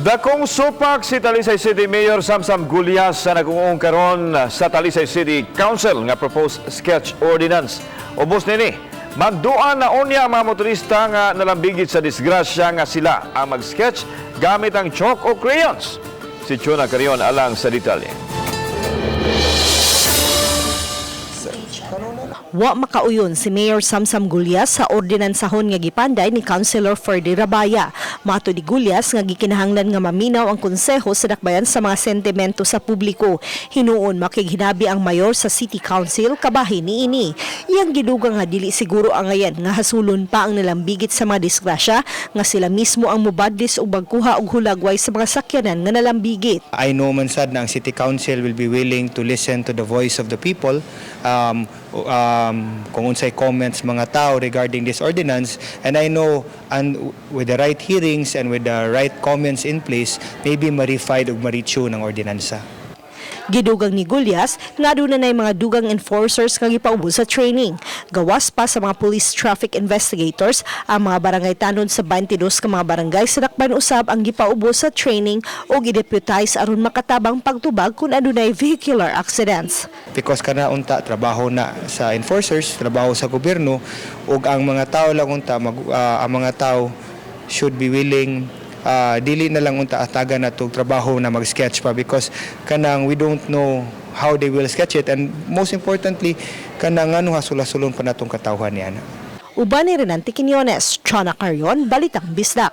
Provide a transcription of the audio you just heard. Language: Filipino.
Dakong supak si Talisay City Mayor Samsam Gulyas sa nag-uong karon sa Talisay City Council nga proposed sketch ordinance. Ubos nini, magduan na unya ang mga motorista nga nalambigit sa disgrasya nga sila ang mag-sketch gamit ang chalk o crayons. Si Chona Carion alang sa detalye. Wa makauyon si Mayor Samsam Gulyas sa ordinansahon nga gipanday ni Councilor Ferdy Rabaya. Mato di Gulyas nga gikinahanglan nga maminaw ang konseho sa dakbayan sa mga sentimento sa publiko. Hinuon makighinabi ang mayor sa City Council kabahin niini. Iyang gidugang nga dili siguro ang ngayan nga hasulon pa ang nalambigit sa mga disgrasya nga sila mismo ang mubadlis og bagkuha og hulagway sa mga sakyanan nga nalambigit. I know man sad na ang City Council will be willing to listen to the voice of the people. Kung unsay comments mga tao regarding this ordinance, and I know and with the right hearings and with the right comments in place, maybe ma-refied o ma-retune ang ordinansa. Gidugang ni Gulyas nga doon na mga dugang enforcers nga gipaubos sa training. Gawas pa sa mga police traffic investigators ang mga barangay tanod sa 22 ka mga barangay sa dakpan usab ang gipaubos sa training o gideputize aron makatabang pagtubag kung adunay vehicular accidents. Because kana unta trabaho na sa enforcers, trabaho sa gobyerno, ug ang mga tao lang unta ang mga tao should be willing dili na lang unta atagan na itong trabaho na mag-sketch pa because kanang we don't know how they will sketch it, and most importantly kanang ano hasula-sulon pa natong katawhan niya. Uban ni Renante Quiñones, Chona Carion, Balitang Bisdak.